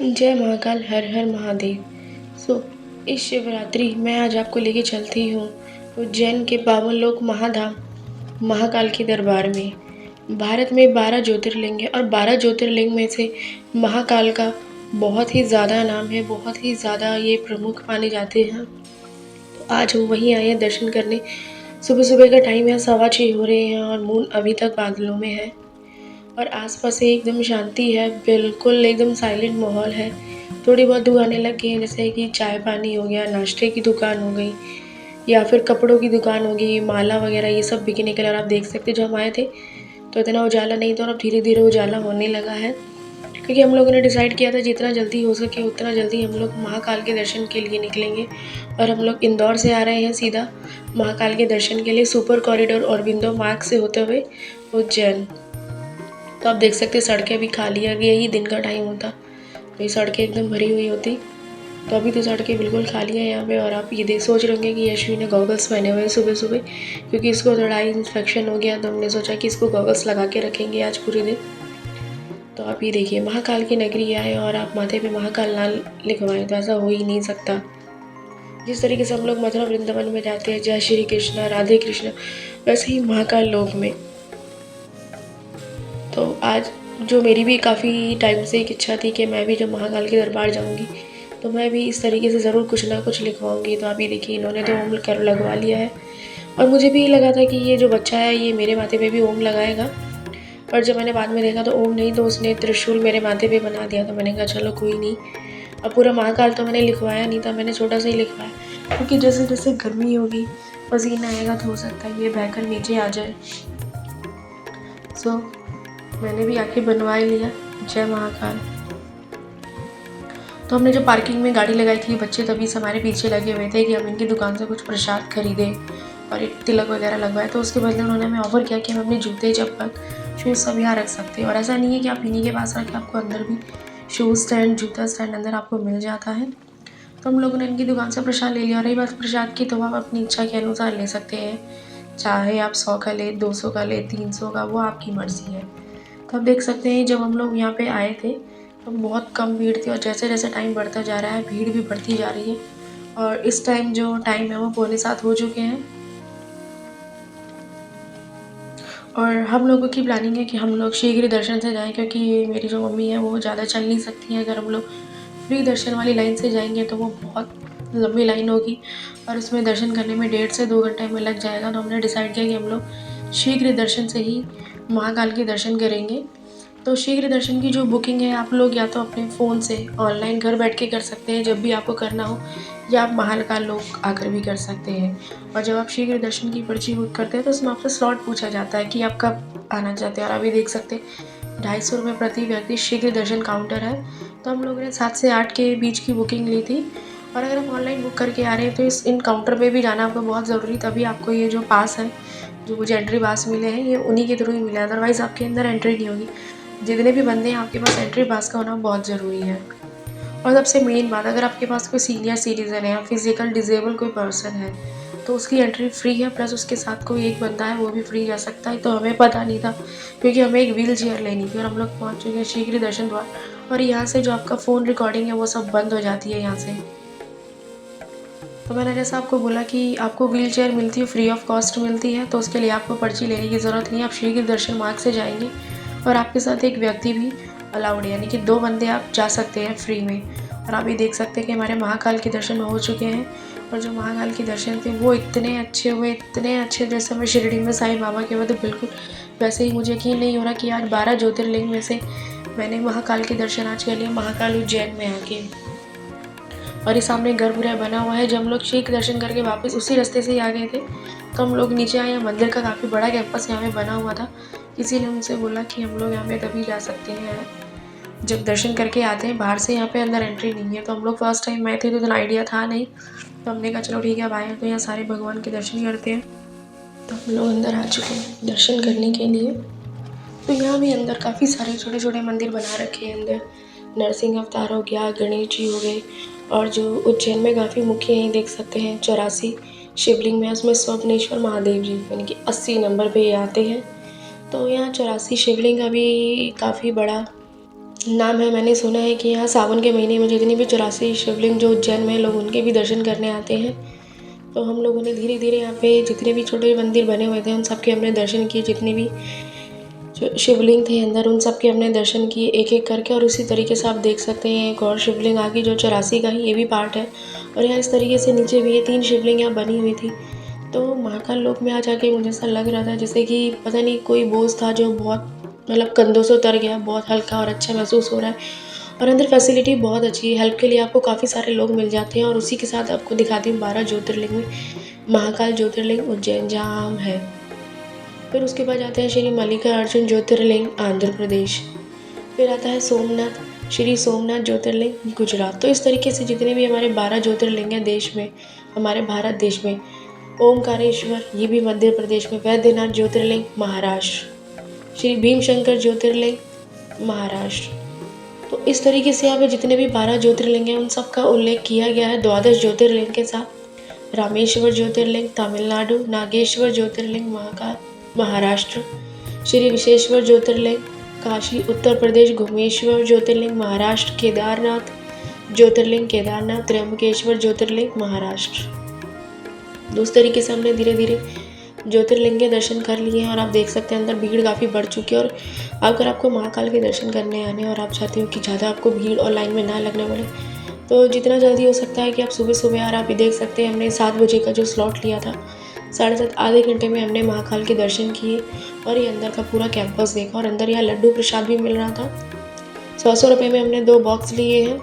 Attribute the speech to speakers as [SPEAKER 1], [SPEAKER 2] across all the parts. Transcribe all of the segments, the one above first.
[SPEAKER 1] जय महाकाल, हर हर महादेव। इस शिवरात्रि मैं आज आपको लेके चलती हूँ उज्जैन के पावन लोक महाधाम महाकाल के दरबार में। भारत में 12 ज्योतिर्लिंग है और 12 ज्योतिर्लिंग में से महाकाल का बहुत ही ज़्यादा नाम है, बहुत ही ज़्यादा ये प्रमुख माने जाते हैं। तो आज हम वहीं आए हैं दर्शन करने। सुबह सुबह का टाइम है, 6:15 हो रहे हैं और मून अभी तक बादलों में है और आसपास एकदम शांति है, बिल्कुल एकदम साइलेंट माहौल है। थोड़ी बहुत दुकानें लग गई हैं, जैसे कि चाय पानी हो गया, नाश्ते की दुकान हो गई या फिर कपड़ों की दुकान हो गई, माला वगैरह ये सब बिकने के लिए। और आप देख सकते जो हम आए थे तो इतना उजाला नहीं था और अब धीरे धीरे उजाला होने लगा है, क्योंकि हम लोगों ने डिसाइड किया था जितना जल्दी हो सके उतना जल्दी हम लोग महाकाल के दर्शन के लिए निकलेंगे। और हम लोग इंदौर से आ रहे हैं सीधा महाकाल के दर्शन के लिए, सुपर कॉरिडोर औरबिंदो मार्ग से होते हुए उज्जैन। तो आप देख सकते सड़कें अभी खाली है, यही दिन का टाइम होता तो ये सड़कें एकदम भरी हुई होती। तो अभी तो सड़कें बिल्कुल खाली है यहाँ पे। और आप ये देख सोच रहे होंगे कि यशवी ने गॉगल्स पहने हुए हैं सुबह सुबह, क्योंकि इसको थोड़ा आई इन्फेक्शन हो गया, तो हमने सोचा कि इसको गॉगल्स लगा के रखेंगे आज पूरे दिन। तो आप ये देखिए महाकाल की नगरी आए और आप माथे पे महाकाल ना लिखवाएं तो ऐसा हो ही नहीं सकता। जिस तरीके से हम लोग मथुरा वृंदावन में जाते हैं, जय श्री कृष्ण राधे कृष्ण, वैसे ही महाकाल लोक में। तो आज जो मेरी भी काफ़ी टाइम से एक इच्छा थी कि मैं भी जब महाकाल के दरबार जाऊंगी तो मैं भी इस तरीके से ज़रूर कुछ ना कुछ लिखवाऊंगी। तो आप ये देखिए इन्होंने तो ओम कर लगवा लिया है और मुझे भी लगा था कि ये जो बच्चा है ये मेरे माथे पे भी ओम लगाएगा, पर जब मैंने बाद में देखा तो ओम नहीं, तो उसने त्रिशूल मेरे माथे पे बना दिया। तो मैंने कहा चलो कोई नहीं। अब पूरा महाकाल तो मैंने लिखवाया नहीं था, मैंने छोटा सा ही लिखवाया, क्योंकि जैसे जैसे गर्मी होगी पसीना आएगा तो हो सकता है ये बहकर नीचे आ जाए। मैंने भी आके बनवा लिया। जय महाकाल। तो हमने जो पार्किंग में गाड़ी लगाई थी, बच्चे तभी से हमारे पीछे लगे हुए थे कि हम इनकी दुकान से कुछ प्रसाद खरीदें और एक तिलक वगैरह लगवाए। तो उसके बदले उन्होंने हमें ऑफर किया कि हम अपने जूते चप्पल शूज़ सब यहाँ रख सकते हैं। और ऐसा नहीं है कि आप इन्हीं के पास रखें, आपको अंदर भी शूज़ स्टैंड जूता स्टैंड अंदर आपको मिल जाता है। तो हम लोगों ने इनकी दुकान से प्रसाद ले लिया। और रही बात प्रसाद की, तो आप अपनी इच्छा के अनुसार ले सकते हैं, चाहे आप 100 का ले, 200 का ले, 300 का, वो आपकी मर्ज़ी है। तो आप देख सकते हैं जब हम लोग यहाँ पे आए थे तो बहुत कम भीड़ थी और जैसे जैसे टाइम बढ़ता जा रहा है भीड़ भी बढ़ती जा रही है। और इस टाइम जो टाइम है वो 6:45 हो चुके हैं और हम लोगों की प्लानिंग है कि हम लोग शीघ्र दर्शन से जाएं, क्योंकि मेरी जो मम्मी है वो ज़्यादा चल नहीं सकती हैं। अगर हम लोग फ्री दर्शन वाली लाइन से जाएंगे तो वो बहुत लंबी लाइन होगी और उसमें दर्शन करने में 1.5 से 2 घंटे में लग जाएगा। तो हमने डिसाइड किया कि हम लोग शीघ्र दर्शन से ही महाकाल के दर्शन करेंगे। तो शीघ्र दर्शन की जो बुकिंग है आप लोग या तो अपने फ़ोन से ऑनलाइन घर बैठ के कर सकते हैं जब भी आपको करना हो, या आप महाकाल लोक आकर भी कर सकते हैं। और जब आप शीघ्र दर्शन की पर्ची बुक करते हैं तो उसमें आपसे स्लॉट पूछा जाता है कि आप कब आना चाहते हैं। और अभी देख सकते हैं 250 रुपये प्रति व्यक्ति शीघ्र दर्शन काउंटर है। तो हम लोगों ने 7 से 8 के बीच की बुकिंग ली थी। और अगर आप ऑनलाइन बुक करके आ रहे हैं तो इन काउंटर पे भी जाना आपको बहुत ज़रूरी, तभी आपको ये जो पास है, जो मुझे एंट्री पास मिले हैं, ये उन्हीं के थ्रू ही मिला है, अदरवाइज़ आपके अंदर एंट्री नहीं होगी। जितने भी बंदे हैं आपके पास एंट्री पास का होना बहुत ज़रूरी है। और सबसे मेन बात, अगर आपके पास कोई सीनियर सिटीज़न है या फिज़िकल डिसेबल कोई पर्सन है तो उसकी एंट्री फ्री है, प्लस उसके साथ कोई एक बंदा है वो भी फ्री जा सकता है। तो हमें पता नहीं था, क्योंकि हमें एक व्हील चेयर लेनी थी और हम लोग पहुँच चुके हैं शीघ्र दर्शन द्वार। और यहाँ से जो आपका फ़ोन रिकॉर्डिंग है वो सब बंद हो जाती है यहाँ से। तो मैंने जैसा आपको बोला कि आपको व्हील चेयर मिलती है, फ्री ऑफ कॉस्ट मिलती है, तो उसके लिए आपको पर्ची लेने की ज़रूरत नहीं है। आप शीघ्र दर्शन मार्ग से जाएंगे और आपके साथ एक व्यक्ति भी अलाउड है, यानी कि 2 बंदे आप जा सकते हैं फ्री में। और आप ये देख सकते हैं कि हमारे महाकाल के दर्शन हो चुके हैं और जो महाकाल के दर्शन थे वो इतने अच्छे हुए, इतने अच्छे, जैसे मैं शिरडी में साईं बाबा के हुए थे बिल्कुल वैसे ही। मुझे यकीन नहीं हो रहा कि आज 12 ज्योतिर्लिंग में से मैंने महाकाल के दर्शन आज कर लिए महाकाल उज्जैन में आके। और ये सामने गर्भगृह बना हुआ है। जब हम लोग शीघ्र दर्शन करके वापस उसी रास्ते से ही आ गए थे तो हम लोग नीचे आए। मंदिर का काफ़ी बड़ा कैंपस यहाँ पे बना हुआ था, किसी ने हमसे बोला कि हम लोग यहाँ पे तभी जा सकते हैं जब दर्शन करके आते हैं, बाहर से यहाँ पे अंदर एंट्री नहीं है। तो हम लोग फर्स्ट टाइम आए थे तो इतना आइडिया था नहीं, तो हमने कहा चलो ठीक है अब आए हैं तो यहाँ सारे भगवान के दर्शन करते हैं। तो हम लोग अंदर आ चुके हैं दर्शन करने के लिए। तो यहाँ भी अंदर काफ़ी सारे छोटे छोटे मंदिर बना रखे हैं। अंदर नरसिंह अवतार हो गया, गणेश जी हो गए, और जो उज्जैन में काफ़ी मुख्य हैं देख सकते हैं 84 शिवलिंग में, उसमें स्वप्नेश्वर महादेव जी यानी कि 80 नंबर पे ये आते हैं। तो यहाँ 84 शिवलिंग का भी काफ़ी बड़ा नाम है, मैंने सुना है कि यहाँ सावन के महीने में जितनी भी 84 शिवलिंग जो उज्जैन में लोग उनके भी दर्शन करने आते हैं। तो हम लोगों ने धीरे-धीरे यहाँ पे जितने भी छोटे मंदिर बने हुए थे उन सब के हमने दर्शन किए, जितने भी जो शिवलिंग थे अंदर उन सब के हमने दर्शन किए एक-एक करके। और उसी तरीके से आप देख सकते हैं एक और शिवलिंग आगे जो 84 का ही ये भी पार्ट है। और यहाँ इस तरीके से नीचे भी ये 3 शिवलिंग यहाँ बनी हुई थी। तो महाकाल लोक में आ जाके मुझे ऐसा लग रहा था जैसे कि पता नहीं कोई बोझ था जो बहुत मतलब कंधों से उतर गया, बहुत हल्का और अच्छा महसूस हो रहा है। और अंदर फैसिलिटी बहुत अच्छी है, हेल्प के लिए आपको काफ़ी सारे लोग मिल जाते हैं। और उसी के साथ आपको दिखाती हूँ 12 ज्योतिर्लिंग में महाकाल ज्योतिर्लिंग उज्जैन जहाँ हम हैं। फिर उसके बाद आते हैं श्री मल्लिकार्जुन ज्योतिर्लिंग आंध्र प्रदेश। फिर आता है सोमनाथ, श्री सोमनाथ ज्योतिर्लिंग गुजरात। तो इस तरीके से जितने भी हमारे 12 ज्योतिर्लिंग हैं देश में, हमारे भारत देश में। ओमकारेश्वर ये भी मध्य प्रदेश में। वैद्यनाथ ज्योतिर्लिंग महाराष्ट्र। श्री भीमशंकर ज्योतिर्लिंग महाराष्ट्र। तो इस तरीके से यहाँ पे जितने भी 12 ज्योतिर्लिंग हैं उन सब का उल्लेख किया गया है 12 ज्योतिर्लिंग के साथ। रामेश्वर ज्योतिर्लिंग तमिलनाडु, नागेश्वर ज्योतिर्लिंग महाकाल महाराष्ट्र, श्री विश्वेश्वर ज्योतिर्लिंग काशी उत्तर प्रदेश, घुमेश्वर ज्योतिर्लिंग महाराष्ट्र, केदारनाथ ज्योतिर्लिंग केदारनाथ, त्र्यंबकेश्वर ज्योतिर्लिंग महाराष्ट्र। तो उस तरीके से हमने धीरे धीरे ज्योतिर्लिंग के दर्शन कर लिए हैं। और आप देख सकते हैं अंदर भीड़ काफ़ी बढ़ चुकी है। और अगर आपको महाकाल के दर्शन करने आने और आप चाहते हो कि ज़्यादा आपको भीड़ और लाइन में ना लगने पड़े तो जितना जल्दी हो सकता है कि आप सुबह सुबह और आप ये देख सकते हैं हमने 7 बजे का जो स्लॉट लिया था, 7:30 आधे घंटे में हमने महाकाल के दर्शन किए। और ये अंदर का पूरा कैंपस देखा। और अंदर यहाँ लड्डू प्रसाद भी मिल रहा था। 100 रुपये में हमने 2 बॉक्स लिए हैं।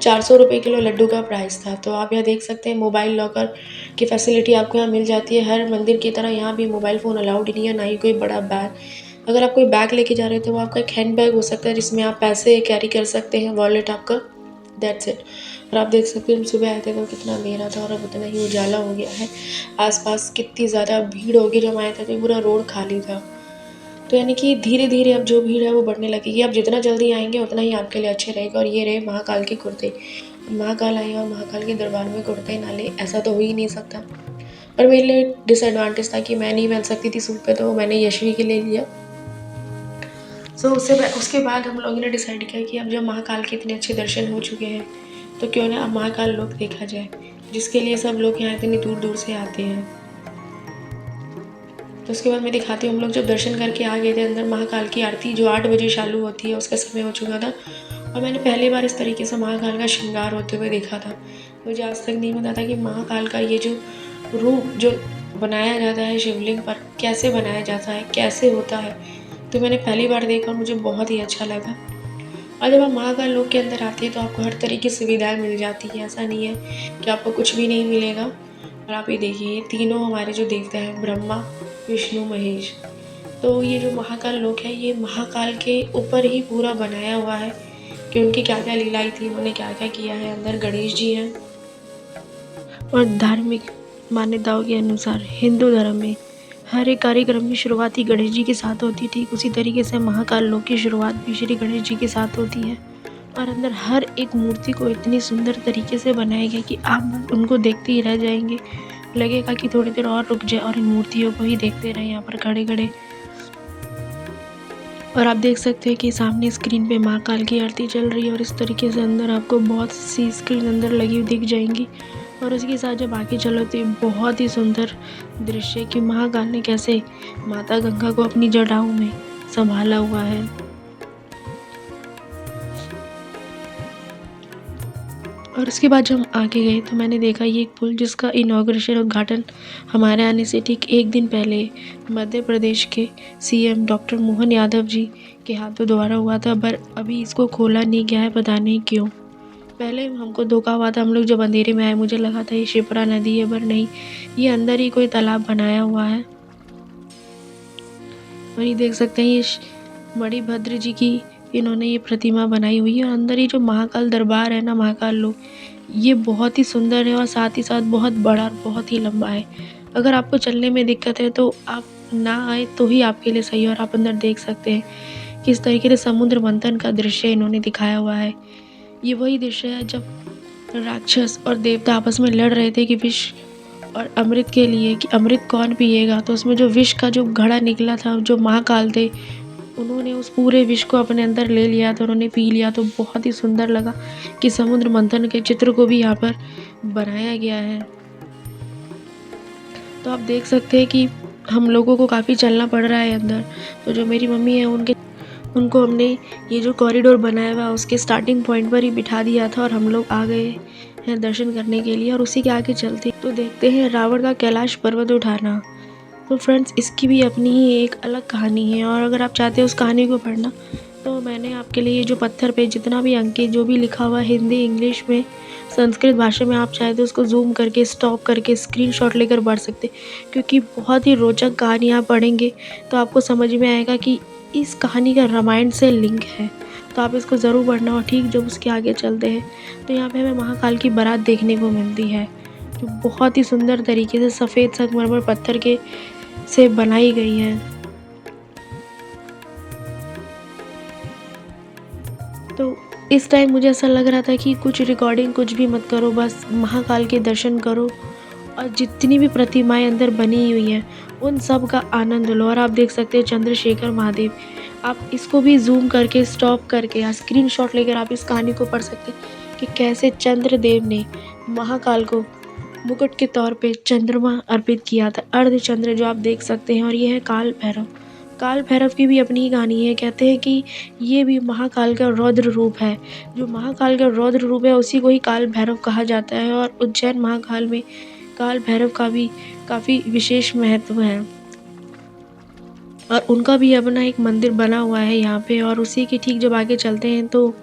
[SPEAKER 1] 400 रुपये किलो लड्डू का प्राइस था। तो आप यहाँ देख सकते हैं मोबाइल लॉकर की फैसिलिटी आपको यहाँ मिल जाती है। हर मंदिर की तरह यहाँ भी मोबाइल फ़ोन अलाउड नहीं है, ना ही कोई बड़ा बैग। अगर आप कोई बैग लेके जा रहे हो तो वो आपका एक हैंड बैग हो सकता है जिसमें आप पैसे कैरी कर सकते हैं, वॉलेट आपका, दैट्स इट। और आप देख सकते हैं हम सुबह आए थे तो कितना अंधेरा था और अब उतना ही उजाला हो गया है। आसपास कितनी ज़्यादा भीड़ होगी, जब आए थे तो पूरा रोड खाली था। तो यानी कि धीरे धीरे अब जो भीड़ है वो बढ़ने लगेगी। आप जितना जल्दी आएंगे उतना ही आपके लिए अच्छे रहेगा। और ये रहे महाकाल के कुर्ते। महाकाल आए और महाकाल के दरबार में कुर्ते ना ले, ऐसा तो हो ही नहीं सकता। पर मेरे लिए डिसएडवांटेज था कि मैं नहीं पहन सकती थी सूट पे, तो मैंने यशवी के ले लिया। सो उसके बाद हम लोगों ने डिसाइड किया कि अब जब महाकाल के इतने अच्छे दर्शन हो चुके हैं तो क्यों ना अब महाकाल लोक देखा जाए, जिसके लिए सब लोग यहाँ इतनी दूर दूर से आते हैं। तो उसके बाद मैं दिखाती हूँ हम लोग जब दर्शन करके आ गए थे अंदर, महाकाल की आरती जो 8 बजे चालू होती है उसका समय हो चुका था। और मैंने पहली बार इस तरीके से महाकाल का श्रृंगार होते हुए देखा था। मुझे आज तक नहीं पता था कि महाकाल का ये जो रूप जो बनाया जाता है शिवलिंग पर, कैसे बनाया जाता है, कैसे होता है। तो मैंने पहली बार देखा और मुझे बहुत ही अच्छा लगा। और जब आप महाकाल लोक के अंदर आते हैं तो आपको हर तरीके की सुविधाएं मिल जाती है। ऐसा नहीं है कि आपको कुछ भी नहीं मिलेगा। और आप ये देखिए ये तीनों हमारे जो देवता हैं, ब्रह्मा विष्णु महेश। तो ये जो महाकाल लोक है ये महाकाल के ऊपर ही पूरा बनाया हुआ है कि उनकी क्या क्या लीलाई थी, उन्होंने क्या क्या किया है। अंदर गणेश जी हैं। और धार्मिक मान्यताओं के अनुसार हिंदू धर्म में हर एक कार्यक्रम की शुरुआत ही गणेश जी के साथ होती थी। उसी तरीके से महाकाल लोक की शुरुआत भी श्री गणेश जी के साथ होती है। और अंदर हर एक मूर्ति को इतनी सुंदर तरीके से बनाया गया कि आप उनको देखते ही रह जाएंगे, लगेगा कि थोड़ी देर और रुक जाए और इन मूर्तियों को ही देखते रहें यहाँ पर खड़े खड़े। और आप देख सकते हैं कि सामने स्क्रीन पे महाकाल की आरती चल रही है और इस तरीके से अंदर आपको बहुत सी स्क्रीन अंदर लगी हुई दिख जाएंगी। और उसके साथ जब आगे चलो तो बहुत ही सुंदर दृश्य कि महाकाल ने कैसे माता गंगा को अपनी जटाओं में संभाला हुआ है। और उसके बाद जब हम आगे गए तो मैंने देखा ये एक पुल जिसका इनॉग्रेशन उद्घाटन हमारे आने से ठीक एक दिन पहले मध्य प्रदेश के सीएम डॉक्टर मोहन यादव जी के हाथों द्वारा हुआ था। पर अभी इसको खोला नहीं गया है, पता नहीं क्यों। पहले हमको धोखा हुआ था, हम लोग जब अंधेरे में आए मुझे लगा था ये शिप्रा नदी है, पर नहीं, ये अंदर ही कोई तालाब बनाया हुआ है। और ये देख सकते हैं ये मणिभद्र जी की इन्होंने ये प्रतिमा बनाई हुई है। और अंदर ही जो महाकाल दरबार है ना, महाकाल लोक, ये बहुत ही सुंदर है और साथ ही साथ बहुत बड़ा और बहुत ही लंबा है। अगर आपको चलने में दिक्कत है तो आप ना आए तो ही आपके लिए सही है। और आप अंदर देख सकते हैं किस तरीके से समुद्र मंथन का दृश्य इन्होंने दिखाया हुआ है। ये वही दृश्य है जब राक्षस और देवता आपस में लड़ रहे थे कि विष और अमृत के लिए कि अमृत कौन पिएगा। तो उसमें जो विष का जो घड़ा निकला था, जो महाकाल थे उन्होंने उस पूरे विष को अपने अंदर ले लिया था, उन्होंने पी लिया, तो बहुत ही सुंदर लगा कि समुद्र मंथन के चित्र को भी यहाँ पर बनाया गया है। तो आप देख सकते हैं कि हम लोगों को काफ़ी चलना पड़ रहा है अंदर। तो जो मेरी मम्मी है उनको हमने ये जो कॉरिडोर बनाया हुआ है उसके स्टार्टिंग पॉइंट पर ही बिठा दिया था और हम लोग आ गए हैं दर्शन करने के लिए। और उसी के आगे चलते तो देखते हैं रावण का कैलाश पर्वत उठाना। तो फ्रेंड्स, इसकी भी अपनी ही एक अलग कहानी है, और अगर आप चाहते हैं उस कहानी को पढ़ना तो मैंने आपके लिए जो पत्थर पे जितना भी अंकित जो भी लिखा हुआ हिंदी, इंग्लिश में, संस्कृत भाषा में, आप चाहे तो उसको ज़ूम करके, स्टॉप करके, स्क्रीनशॉट लेकर पढ़ सकते, क्योंकि बहुत ही रोचक कहानी आप पढ़ेंगे तो आपको समझ में आएगा कि इस कहानी का रामायण से लिंक है। तो आप इसको ज़रूर पढ़ना। और ठीक जब उसके आगे चलते हैं तो यहाँ पे हमें महाकाल की बारात देखने को मिलती है, जो बहुत ही सुंदर तरीके से सफ़ेद संगमरमर पत्थर के से बनाई गई है। तो इस टाइम मुझे ऐसा लग रहा था कि कुछ रिकॉर्डिंग कुछ भी मत करो, बस महाकाल के दर्शन करो और जितनी भी प्रतिमाएं अंदर बनी हुई हैं उन सब का आनंद लो। और आप देख सकते हैं चंद्रशेखर महादेव, आप इसको भी जूम करके, स्टॉप करके या स्क्रीनशॉट लेकर आप इस कहानी को पढ़ सकते हैं कि कैसे चंद्रदेव ने महाकाल को मुकुट के तौर पे चंद्रमा अर्पित किया था, अर्धचंद्र जो आप देख सकते हैं। और ये है काल भैरव। काल भैरव की भी अपनी ही कहानी है। कहते हैं कि ये भी महाकाल का रौद्र रूप है। जो महाकाल का रौद्र रूप है उसी को ही काल भैरव कहा जाता है। और उज्जैन महाकाल में काल भैरव का भी काफ़ी विशेष महत्व है, और उनका भी अपना एक मंदिर बना हुआ है यहाँ पे। और उसी के ठीक जब आगे चलते हैं तो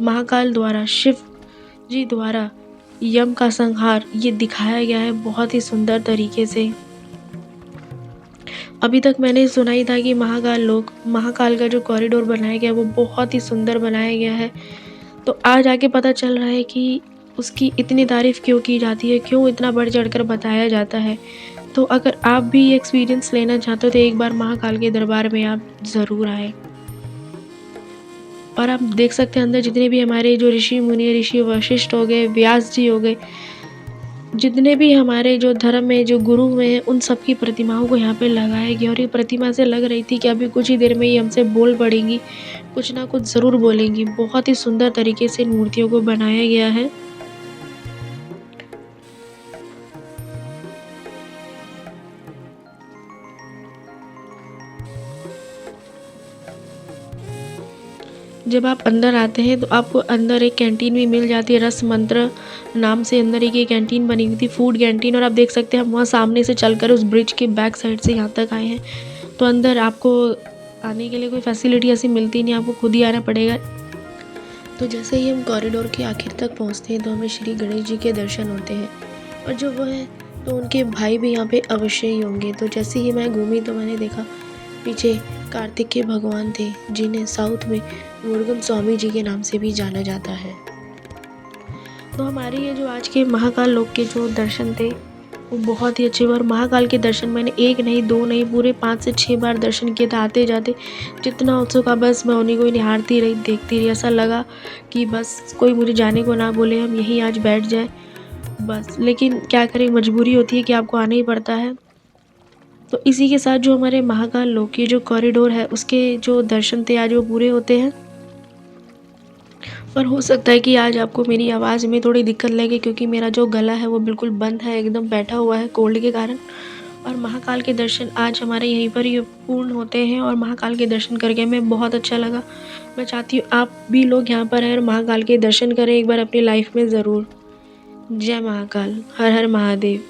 [SPEAKER 1] महाकाल द्वारा, शिव जी द्वारा यम का संहार ये दिखाया गया है बहुत ही सुंदर तरीके से। अभी तक मैंने सुना ही था कि महाकाल का जो कॉरिडोर बनाया गया है वो बहुत ही सुंदर बनाया गया है। तो आज आके पता चल रहा है कि उसकी इतनी तारीफ़ क्यों की जाती है, क्यों इतना बढ़ चढ़कर बताया जाता है। तो अगर आप भी ये एक्सपीरियंस लेना चाहते हो तो एक बार महाकाल के दरबार में आप ज़रूर आएँ। और आप देख सकते हैं अंदर जितने भी हमारे जो ऋषि मुनि, ऋषि वशिष्ठ हो गए, व्यास जी हो गए, जितने भी हमारे जो धर्म में जो गुरु हुए हैं उन सब की प्रतिमाओं को यहाँ पे लगाया गया। और ये प्रतिमा से लग रही थी कि अभी कुछ ही देर में ही हमसे बोल पड़ेंगी, कुछ ना कुछ ज़रूर बोलेंगी। बहुत ही सुंदर तरीके से इन मूर्तियों को बनाया गया है। जब आप अंदर आते हैं तो आपको अंदर एक कैंटीन भी मिल जाती है, रस मंत्र नाम से अंदर एक ये कैंटीन बनी हुई थी, फूड कैंटीन। और आप देख सकते हैं हम वहाँ सामने से चलकर उस ब्रिज के बैक साइड से यहाँ तक आए हैं। तो अंदर आपको आने के लिए कोई फैसिलिटी ऐसी मिलती नहीं, आपको खुद ही आना पड़ेगा। तो जैसे ही हम कॉरिडोर के आखिर तक पहुँचते हैं तो हमें श्री गणेश जी के दर्शन होते हैं, और जो वो है तो उनके भाई भी यहाँ पे अवश्य ही होंगे। तो जैसे ही मैं घूमी तो मैंने देखा पीछे कार्तिक के भगवान थे, जिन्हें साउथ में मुरुगन स्वामी जी के नाम से भी जाना जाता है। तो हमारे ये जो आज के महाकाल लोक के जो दर्शन थे वो बहुत ही अच्छे हुए। और महाकाल के दर्शन मैंने एक नहीं, दो नहीं, पूरे 5 से 6 बार दर्शन किए थे आते जाते। जितना उत्सुक बस मैं उन्हीं को निहारती रही, देखती रही। ऐसा लगा कि बस कोई मुझे जाने को ना बोले, हम यहीं आज बैठ जाए बस। लेकिन क्या करें, मजबूरी होती है कि आपको आना ही पड़ता है। तो इसी के साथ जो हमारे महाकाल लोक की जो कॉरिडोर है उसके जो दर्शन थे आज वो पूरे होते हैं। और हो सकता है कि आज आपको मेरी आवाज़ में थोड़ी दिक्कत लगे, क्योंकि मेरा जो गला है वो बिल्कुल बंद है, एकदम बैठा हुआ है कोल्ड के कारण। और महाकाल के दर्शन आज हमारे यहीं पर ही पूर्ण होते हैं, और महाकाल के दर्शन करके हमें बहुत अच्छा लगा। मैं चाहती हूँ आप भी लोग यहाँ पर आएँ और महाकाल के दर्शन करें एक बार अपनी लाइफ में ज़रूर। जय महाकाल, हर हर महादेव।